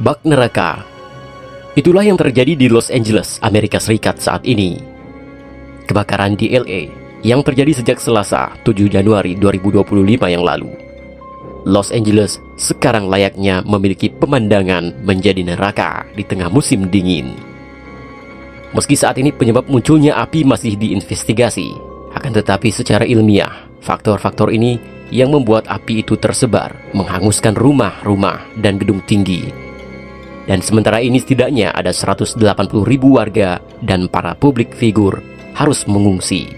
bak neraka. Itulah yang terjadi di Los Angeles, Amerika Serikat saat ini. Kebakaran di LA yang terjadi sejak Selasa, 7 Januari 2025 yang lalu. Los Angeles sekarang layaknya memiliki pemandangan menjadi neraka di tengah musim dingin. Meski saat ini penyebab munculnya api masih diinvestigasi, akan tetapi secara ilmiah, faktor-faktor ini yang membuat api itu tersebar, menghanguskan rumah-rumah dan gedung tinggi. Dan sementara ini setidaknya ada 180.000 warga dan para publik figur harus mengungsi.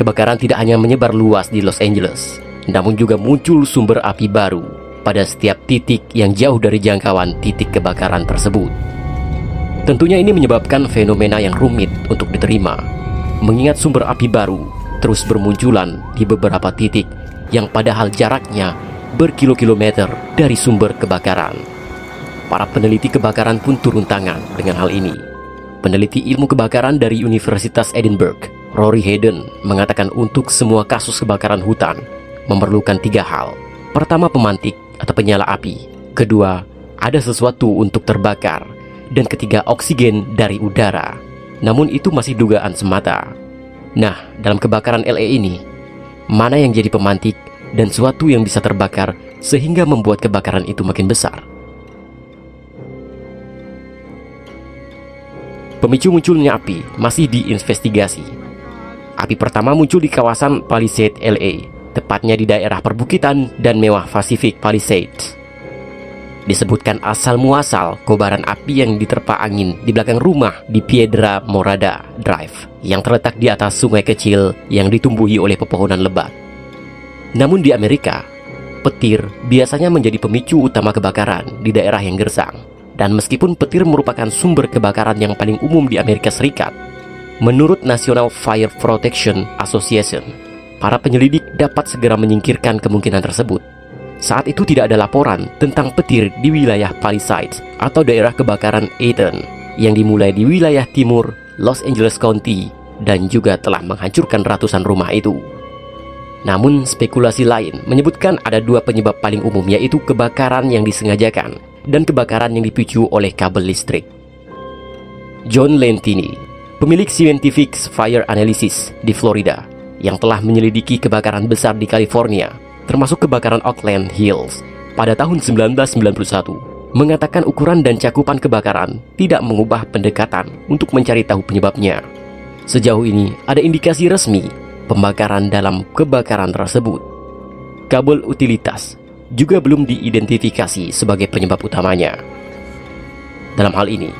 Kebakaran tidak hanya menyebar luas di Los Angeles, namun juga muncul sumber api baru pada setiap titik yang jauh dari jangkauan titik kebakaran tersebut. Tentunya ini menyebabkan fenomena yang rumit untuk diterima, mengingat sumber api baru terus bermunculan di beberapa titik yang padahal jaraknya berkilo-kilometer dari sumber kebakaran. Para peneliti kebakaran pun turun tangan dengan hal ini. Peneliti ilmu kebakaran dari Universitas Edinburgh, Rory Hayden, mengatakan untuk semua kasus kebakaran hutan memerlukan 3 hal. Pertama, pemantik atau penyala api. Kedua, ada sesuatu untuk terbakar. Dan ketiga, oksigen dari udara. Namun itu masih dugaan semata. Nah, dalam kebakaran LA ini, mana yang jadi pemantik dan suatu yang bisa terbakar sehingga membuat kebakaran itu makin besar? Pemicu munculnya api masih diinvestigasi. Api pertama muncul di kawasan Palisade, LA, tepatnya di daerah perbukitan dan mewah Pacific Palisades. Disebutkan asal muasal kobaran api yang diterpa angin di belakang rumah di Piedra Morada Drive yang terletak di atas sungai kecil yang ditumbuhi oleh pepohonan lebat. Namun di Amerika, petir biasanya menjadi pemicu utama kebakaran di daerah yang gersang. Dan meskipun petir merupakan sumber kebakaran yang paling umum di Amerika Serikat, menurut National Fire Protection Association, para penyelidik dapat segera menyingkirkan kemungkinan tersebut. Saat itu tidak ada laporan tentang petir di wilayah Palisades atau daerah kebakaran Eaton yang dimulai di wilayah timur Los Angeles County dan juga telah menghancurkan ratusan rumah itu. Namun spekulasi lain menyebutkan ada 2 penyebab paling umum, yaitu kebakaran yang disengajakan dan kebakaran yang dipicu oleh kabel listrik. John Lentini, pemilik Scientific Fire Analysis di Florida yang telah menyelidiki kebakaran besar di California, termasuk kebakaran Oakland Hills pada tahun 1991, mengatakan ukuran dan cakupan kebakaran tidak mengubah pendekatan untuk mencari tahu penyebabnya. Sejauh ini ada indikasi resmi pembakaran dalam kebakaran tersebut. Kabel utilitas juga belum diidentifikasi sebagai penyebab utamanya. Dalam hal ini,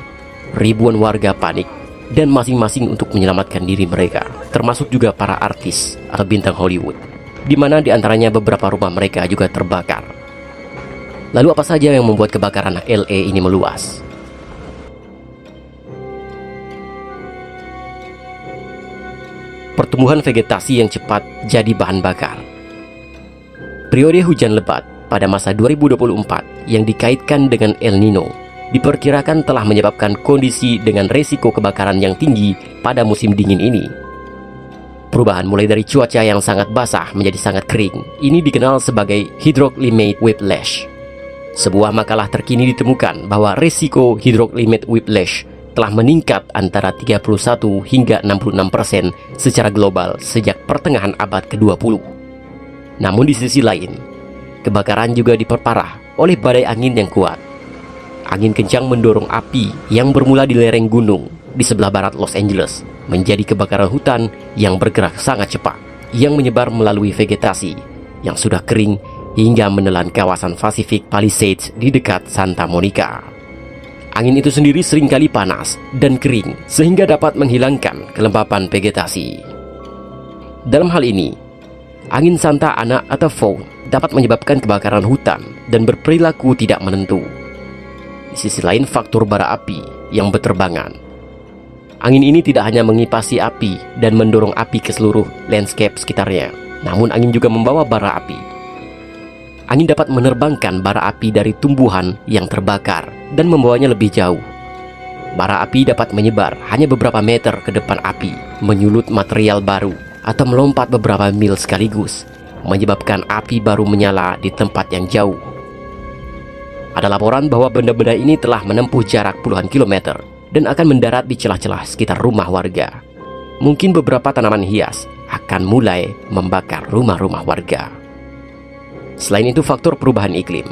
ribuan warga panik dan masing-masing untuk menyelamatkan diri mereka, termasuk juga para artis atau bintang Hollywood, di mana diantaranya beberapa rumah mereka juga terbakar. Lalu apa saja yang membuat kebakaran LA ini meluas? Pertumbuhan vegetasi yang cepat jadi bahan bakar. Periode hujan lebat pada masa 2024 yang dikaitkan dengan El Nino diperkirakan telah menyebabkan kondisi dengan resiko kebakaran yang tinggi pada musim dingin ini. Perubahan mulai dari cuaca yang sangat basah menjadi sangat kering, ini dikenal sebagai hydroclimate whiplash. Sebuah makalah terkini ditemukan bahwa resiko hydroclimate whiplash telah meningkat antara 31 hingga 66% secara global sejak pertengahan abad ke-20. Namun di sisi lain, kebakaran juga diperparah oleh badai angin yang kuat. Angin kencang mendorong api yang bermula di lereng gunung di sebelah barat Los Angeles menjadi kebakaran hutan yang bergerak sangat cepat, yang menyebar melalui vegetasi yang sudah kering hingga menelan kawasan Pacific Palisades di dekat Santa Monica. Angin itu sendiri seringkali panas dan kering sehingga dapat menghilangkan kelembapan vegetasi. Dalam hal ini, angin Santa Ana atau fog dapat menyebabkan kebakaran hutan dan berperilaku tidak menentu. Di sisi lain, faktor bara api yang berterbangan. Angin ini tidak hanya mengipasi api dan mendorong api ke seluruh landscape sekitarnya, namun angin juga membawa bara api. Angin dapat menerbangkan bara api dari tumbuhan yang terbakar dan membawanya lebih jauh. Bara api dapat menyebar hanya beberapa meter ke depan api, menyulut material baru, atau melompat beberapa mil sekaligus, menyebabkan api baru menyala di tempat yang jauh. Ada laporan bahwa benda-benda ini telah menempuh jarak puluhan kilometer dan akan mendarat di celah-celah sekitar rumah warga. Mungkin beberapa tanaman hias akan mulai membakar rumah-rumah warga. Selain itu, faktor perubahan iklim.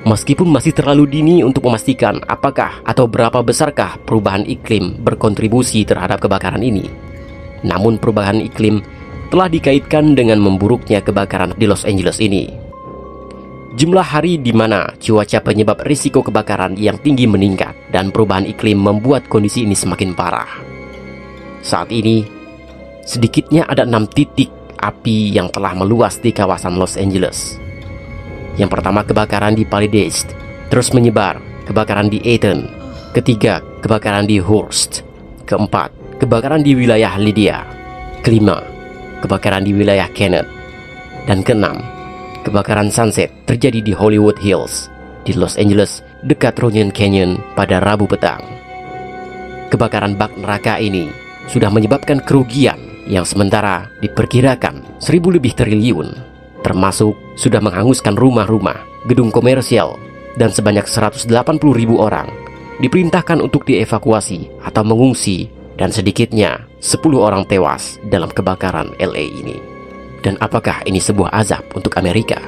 Meskipun masih terlalu dini untuk memastikan apakah atau berapa besarkah perubahan iklim berkontribusi terhadap kebakaran ini, namun perubahan iklim telah dikaitkan dengan memburuknya kebakaran di Los Angeles ini. Jumlah hari di mana cuaca penyebab risiko kebakaran yang tinggi meningkat dan perubahan iklim membuat kondisi ini semakin parah. Saat ini, sedikitnya ada 6 titik api yang telah meluas di kawasan Los Angeles. Yang pertama, kebakaran di Palisades, terus menyebar, kebakaran di Eaton. Ketiga, kebakaran di Hearst. Keempat, kebakaran di wilayah Lydia. Kelima, kebakaran di wilayah Kennett. Dan keenam, kebakaran Sunset terjadi di Hollywood Hills, di Los Angeles, dekat Runyon Canyon pada Rabu petang. Kebakaran bak neraka ini sudah menyebabkan kerugian yang sementara diperkirakan 1.000 lebih triliun, termasuk sudah menghanguskan rumah-rumah, gedung komersial, dan sebanyak 180.000 orang diperintahkan untuk dievakuasi atau mengungsi, dan sedikitnya 10 orang tewas dalam kebakaran LA ini. Dan apakah ini sebuah azab untuk Amerika?